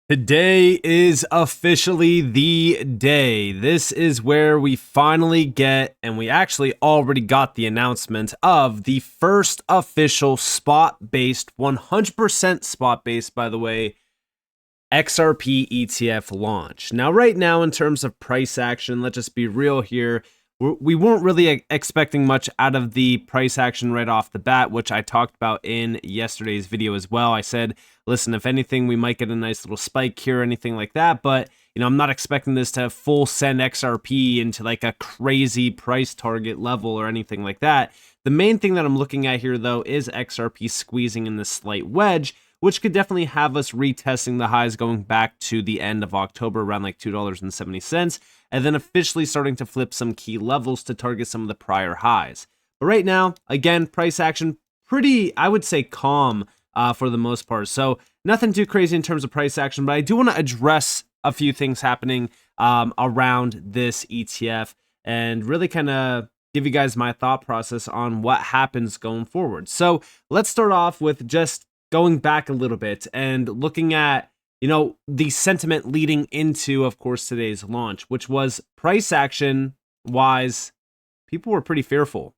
Today is officially the day. This is where we finally get, and we actually already got the announcement of the first official spot-based, 100% spot-based, by the way, XRP ETF launch. Now, right now, in terms of price action, let's just be real here. We weren't really expecting much out of the price action right off the bat, which I talked about in yesterday's video as well. I said, listen, if anything, we might get a nice little spike here or anything like that. But, I'm not expecting this to full send XRP into like a crazy price target level or anything like that. The main thing that I'm looking at here, though, is XRP squeezing in this slight wedge, which could definitely have us retesting the highs going back to the end of October around like $2.70, and then officially starting to flip some key levels to target some of the prior highs. But right now, again, price action pretty, I would say, calm for the most part. So nothing too crazy in terms of price action, but I do want to address a few things happening around this ETF and really kind of give you guys my thought process on what happens going forward. So let's start off with just going back a little bit and looking at, the sentiment leading into, of course, today's launch, which was price action wise, people were pretty fearful.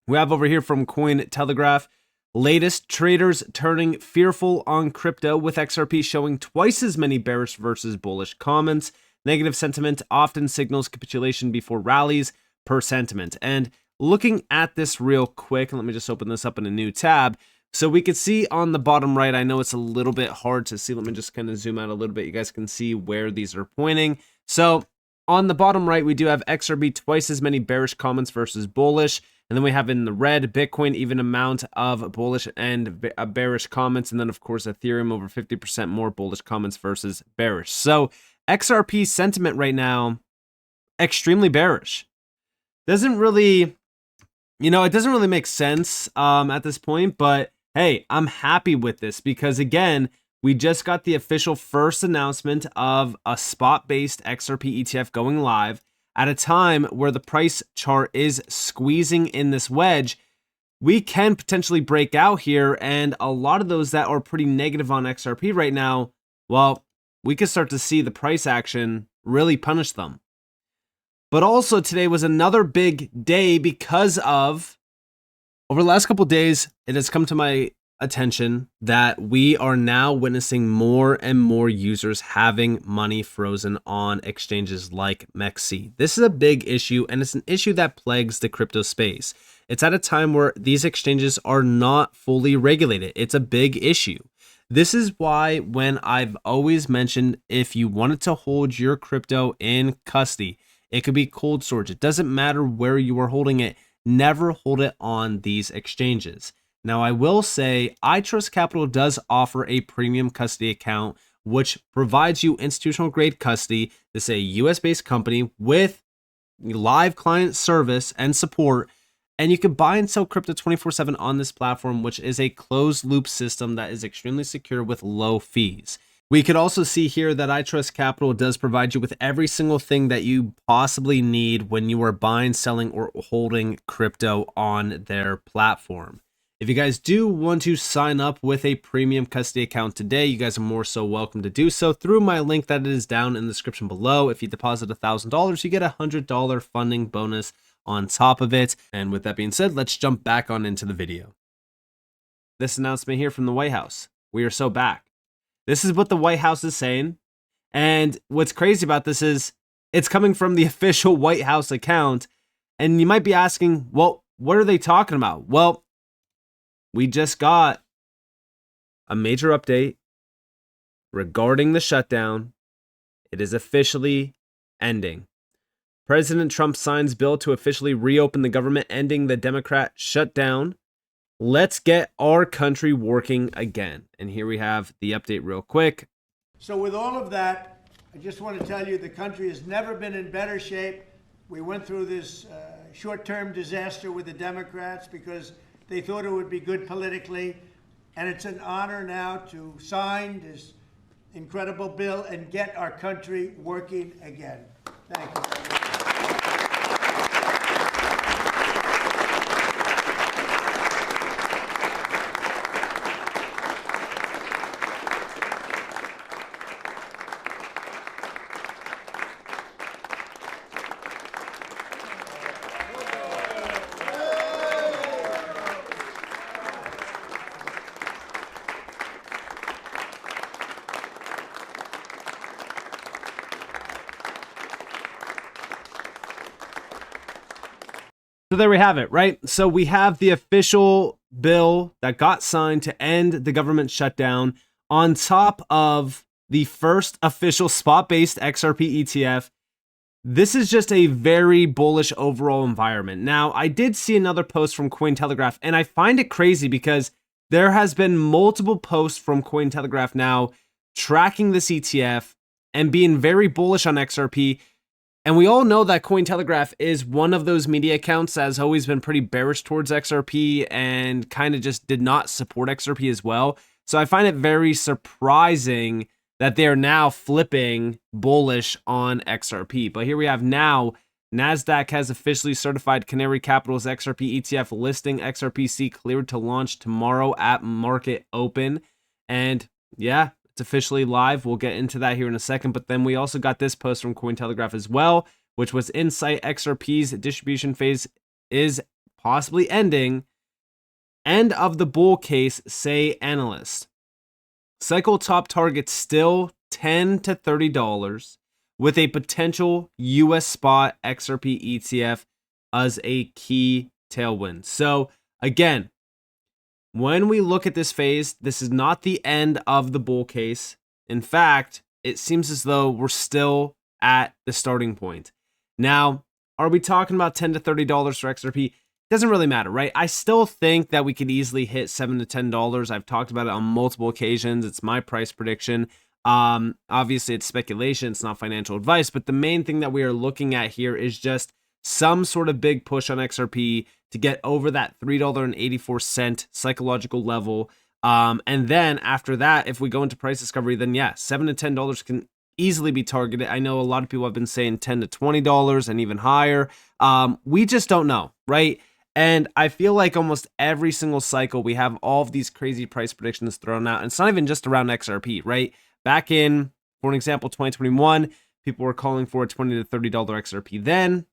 We have over here from Cointelegraph, latest traders turning fearful on crypto with XRP showing twice as many bearish versus bullish comments. Negative sentiment often signals capitulation before rallies per sentiment. And looking at this real quick, let me just open this up in a new tab. So we could see on the bottom right, I know it's a little bit hard to see. Let me just kind of zoom out a little bit. You guys can see where these are pointing. So on the bottom right, we do have XRP twice as many bearish comments versus bullish. And then we have in the red, Bitcoin, even amount of bullish and bearish comments. And then, of course, Ethereum, over 50% more bullish comments versus bearish. So XRP sentiment right now, extremely bearish. Doesn't really, it doesn't really make sense at this point. But hey, I'm happy with this because, again, we just got the official first announcement of a spot-based XRP ETF going live at a time where the price chart is squeezing in this wedge. We can potentially break out here, and a lot of those that are pretty negative on XRP right now, well, we could start to see the price action really punish them. But also today was another big day because of, over the last couple of days, it has come to my attention that we are now witnessing more and more users having money frozen on exchanges like MEXC. This is a big issue, and it's an issue that plagues the crypto space. It's at a time where these exchanges are not fully regulated. It's a big issue. This is why when I've always mentioned if you wanted to hold your crypto in custody, it could be cold storage. It doesn't matter where you are holding it. Never hold it on these exchanges. Now, I will say ITrustCapital does offer a premium custody account, which provides you institutional grade custody. This is a US-based company with live client service and support. And you can buy and sell crypto 24/7 on this platform, which is a closed loop system that is extremely secure with low fees. We could also see here that ITrustCapital does provide you with every single thing that you possibly need when you are buying, selling, or holding crypto on their platform. If you guys do want to sign up with a premium custody account today, you guys are more so welcome to do so through my link that is down in the description below. If you deposit $1,000, you get a $100 funding bonus on top of it. And with that being said, let's jump back on into the video. This announcement here from the White House. We are so back. This is what the White House is saying. And what's crazy about this is it's coming from the official White House account. And you might be asking, well, what are they talking about? Well, we just got a major update regarding the shutdown. It is officially ending. President Trump signs bill to officially reopen the government, ending the Democrat shutdown. Let's get our country working again. And here we have the update real quick. So with all of that, I just want to tell you the country has never been in better shape. We went through this short-term disaster with the Democrats because they thought it would be good politically. And it's an honor now to sign this incredible bill and get our country working again. Thank you. So there we have it, right? So we have the official bill that got signed to end the government shutdown on top of the first official spot-based XRP ETF. This is just a very bullish overall environment. Now, I did see another post from Cointelegraph, and I find it crazy because there has been multiple posts from Cointelegraph now tracking this ETF and being very bullish on XRP. And we all know that Cointelegraph is one of those media accounts that has always been pretty bearish towards XRP and kind of just did not support XRP as well. So I find it very surprising that they are now flipping bullish on XRP. But here we have now, NASDAQ has officially certified Canary Capital's XRP ETF listing. XRPC cleared to launch tomorrow at market open. And yeah, it's officially live. We'll get into that here in a second. But then we also got this post from Cointelegraph as well, which was Insight XRP's distribution phase is possibly ending. End of the bull case, say analysts. Cycle top target still $10 to $30 with a potential US spot XRP ETF as a key tailwind. So again, when we look at this phase, this is not the end of the bull case. In fact, it seems as though we're still at the starting point. Now, are we talking about $10 to $30 for XRP? Doesn't really matter, right? I still think that we could easily hit $7 to $10. I've talked about it on multiple occasions. It's my price prediction. Obviously, it's speculation. It's not financial advice. But the main thing that we are looking at here is just some sort of big push on XRP to get over that $3.84 psychological level. And then after that, if we go into price discovery, then yeah, $7 to $10 can easily be targeted. I know a lot of people have been saying $10 to $20 and even higher. We just don't know, right? And I feel like almost every single cycle, we have all of these crazy price predictions thrown out. And it's not even just around XRP, right? Back in, for an example, 2021, people were calling for a $20 to $30 XRP then.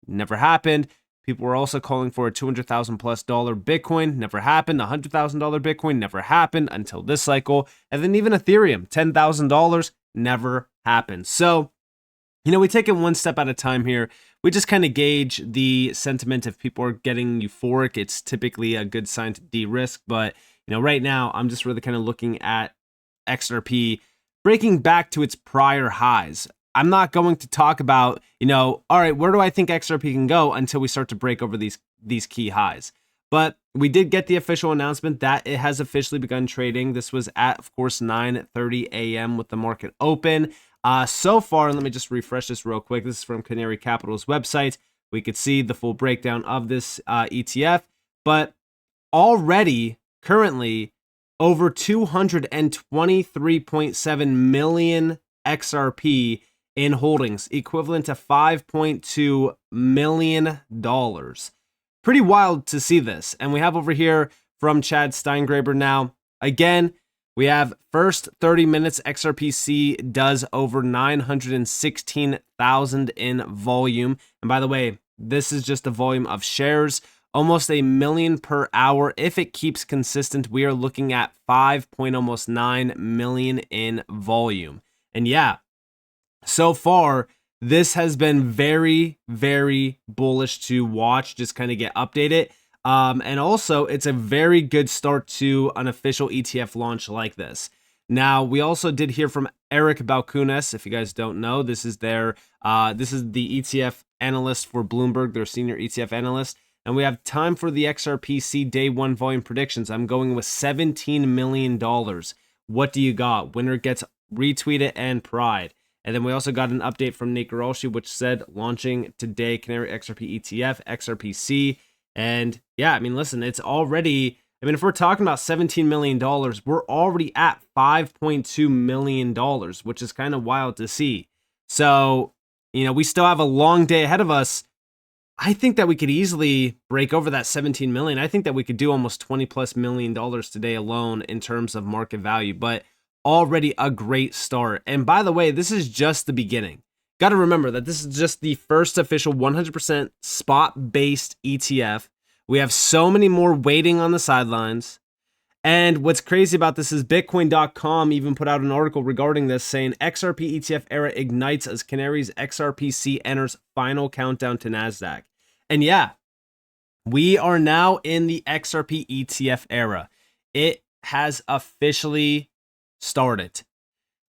Never happened. People were also calling for a $200,000 plus Bitcoin. Never happened. $100,000 Bitcoin. Never happened until this cycle. And then even Ethereum, $10,000. Never happened. So, you know, we take it one step at a time here. We just kind of gauge the sentiment. If people are getting euphoric, it's typically a good sign to de-risk. But, you know, right now, I'm just really kind of looking at XRP breaking back to its prior highs. I'm not going to talk about, you know, all right, where do I think XRP can go until we start to break over these key highs. But we did get the official announcement that it has officially begun trading. This was at, of course, 9:30 a.m. with the market open. So far, let me just refresh this real quick. This is from Canary Capital's website. We could see the full breakdown of this ETF, but already, currently, over 223.7 million XRP in holdings, equivalent to $5.2 million. Pretty wild to see this. And we have over here from Chad Steingraber now. Again, we have first 30 minutes, XRPC does over 916,000 in volume. And by the way, this is just the volume of shares, almost 1 million per hour. If it keeps consistent, we are looking at 5.9 million in volume. And yeah, so far, this has been very, very bullish to watch, just kind of get updated. And also, it's a very good start to an official ETF launch like this. Now, we also did hear from Eric Balkunas. If you guys don't know, this is the ETF analyst for Bloomberg, their senior ETF analyst. And we have time for the XRPC day one volume predictions. I'm going with $17 million. What do you got? Winner gets retweeted and pride. And then we also got an update from Nate Garalshi, which said launching today, Canary XRP ETF, XRPC. And yeah, I mean, listen, it's already, I mean, if we're talking about $17 million, we're already at $5.2 million, which is kind of wild to see. So, you know, we still have a long day ahead of us. I think that we could easily break over that 17 million. I think that we could do almost $20+ million today alone in terms of market value, but already a great start. And by the way, this is just the beginning. Got to remember that this is just the first official 100% spot-based ETF. We have so many more waiting on the sidelines. And what's crazy about this is Bitcoin.com even put out an article regarding this saying XRP ETF era ignites as Canary's XRPC enters final countdown to NASDAQ. And yeah, We are now in the XRP ETF era. It has officially started.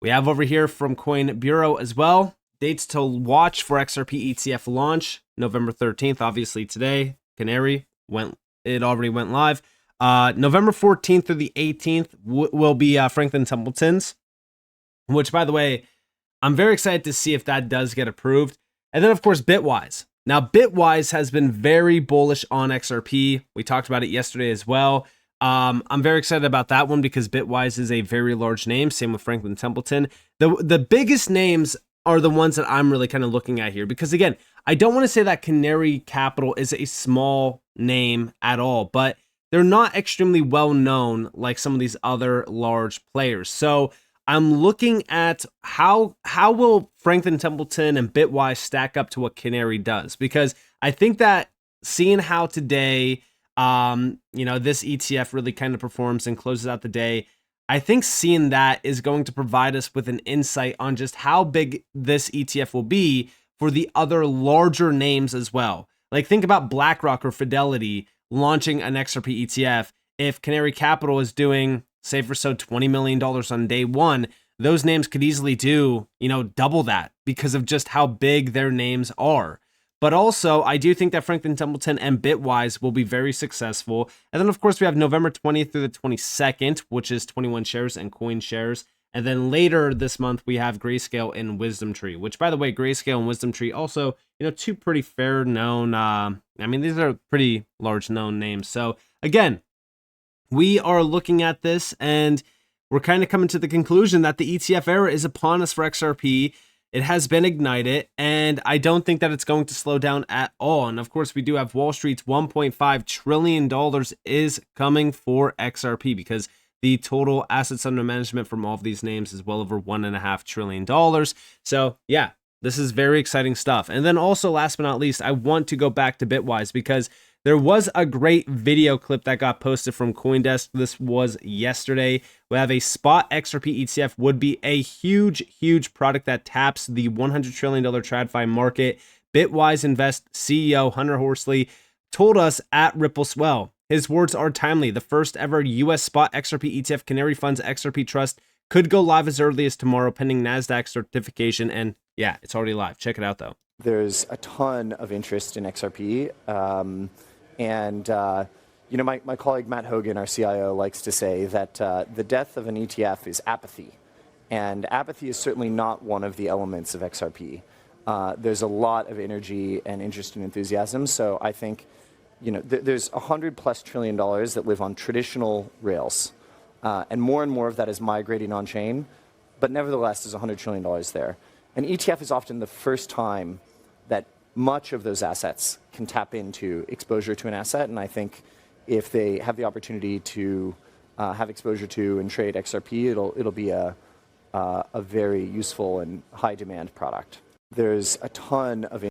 We have over here from Coin Bureau as well, dates to watch for XRP ETF launch, November 13th, obviously today. Canary it already went live. November 14th through the 18th will be Franklin Templeton's, which, by the way, I'm very excited to see if that does get approved. And then, of course, Bitwise. Now, Bitwise has been very bullish on XRP. We talked about it yesterday as well. I'm very excited about that one because Bitwise is a very large name. Same with Franklin Templeton. The biggest names are the ones that I'm really kind of looking at here because, again, I don't want to say that Canary Capital is a small name at all, but they're not extremely well known like some of these other large players. So I'm looking at how will Franklin Templeton and Bitwise stack up to what Canary does, because I think that seeing how today, this ETF really kind of performs and closes out the day, I think seeing that is going to provide us with an insight on just how big this ETF will be for the other larger names as well. Like, think about BlackRock or Fidelity launching an XRP ETF. If Canary Capital is doing, say for so, $20 million on day one, those names could easily do, double that because of just how big their names are. But also, I do think that Franklin Templeton and Bitwise will be very successful. And then, of course, we have November 20th through the 22nd, which is 21 shares and coin shares. And then later this month, we have Grayscale and Wisdom Tree, which, by the way, Grayscale and Wisdom Tree also, two pretty fair known, these are pretty large known names. So again, we are looking at this and we're kind of coming to the conclusion that the ETF era is upon us for XRP. It has been ignited, and I don't think that it's going to slow down at all. And of course, we do have Wall Street's $1.5 trillion is coming for XRP because the total assets under management from all of these names is well over $1.5 trillion. So yeah, this is very exciting stuff. And then also, last but not least, I want to go back to Bitwise because there was a great video clip that got posted from CoinDesk. This was yesterday. We have a spot XRP ETF would be a huge, huge product that taps the $100 trillion TradFi market. Bitwise Invest CEO Hunter Horsley told us at Ripple Swell. His words are timely. The first ever US spot XRP ETF Canary Funds XRP Trust could go live as early as tomorrow pending NASDAQ certification. And yeah, it's already live. Check it out though. There's a ton of interest in XRP. My colleague Matt Hogan, our CIO, likes to say that the death of an ETF is apathy. And apathy is certainly not one of the elements of XRP. There's a lot of energy and interest and enthusiasm. So I think, there's $100+ trillion that live on traditional rails. And more of that is migrating on-chain. But nevertheless, there's $100 trillion there. An ETF is often the first time that much of those assets can tap into exposure to an asset. And I think if they have the opportunity to have exposure to and trade XRP, it'll be a very useful and high demand product. There's a ton of...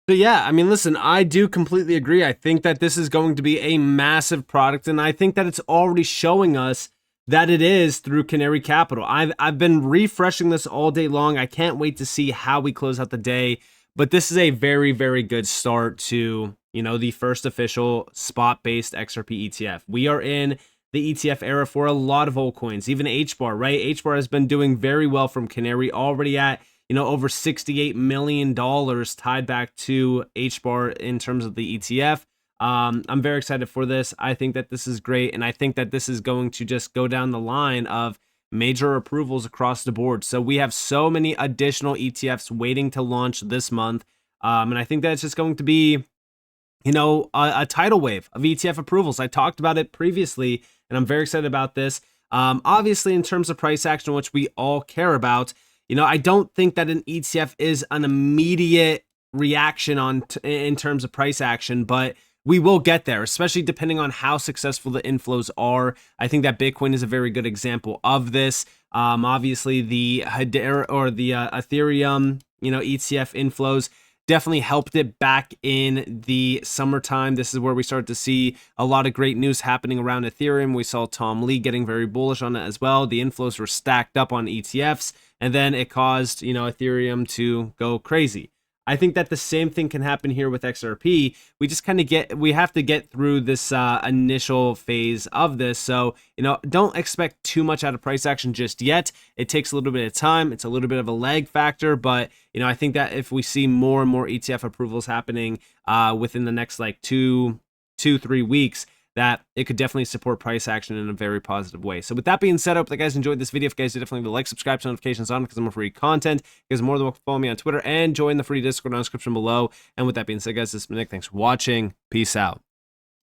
So yeah, listen, I do completely agree. I think that this is going to be a massive product, and I think that it's already showing us that it is through Canary Capital. I've been refreshing this all day long. I can't wait to see how we close out the day. But this is a very, very good start to, the first official spot-based XRP ETF. We are in the ETF era for a lot of altcoins, even HBAR, right? HBAR has been doing very well from Canary, already at, over $68 million tied back to HBAR in terms of the ETF. I'm very excited for this. I think that this is great, and I think that this is going to just go down the line of major approvals across the board. So we have so many additional ETFs waiting to launch this month. And I think that it's just going to be, a tidal wave of ETF approvals. I talked about it previously, and I'm very excited about this. Obviously, in terms of price action, which we all care about, I don't think that an ETF is an immediate reaction in terms of price action, but we will get there, especially depending on how successful the inflows are. I think that Bitcoin is a very good example of this. Obviously, the Ethereum, ETF inflows definitely helped it back in the summertime. This is where we started to see a lot of great news happening around Ethereum. We saw Tom Lee getting very bullish on it as well. The inflows were stacked up on ETFs, and then it caused, Ethereum to go crazy. I think that the same thing can happen here with XRP. We just kind of we have to get through this initial phase of this. So, don't expect too much out of price action just yet. It takes a little bit of time. It's a little bit of a lag factor, but I think that if we see more and more ETF approvals happening within the next like 2-3 weeks, that it could definitely support price action in a very positive way. So with that being said, I hope that you guys enjoyed this video. If you guys did, definitely leave a like, subscribe, turn notifications on because I'm more free content. You guys are more than welcome to follow me on Twitter and join the free Discord in the description below. And with that being said, guys, this has been Nick. Thanks for watching. Peace out.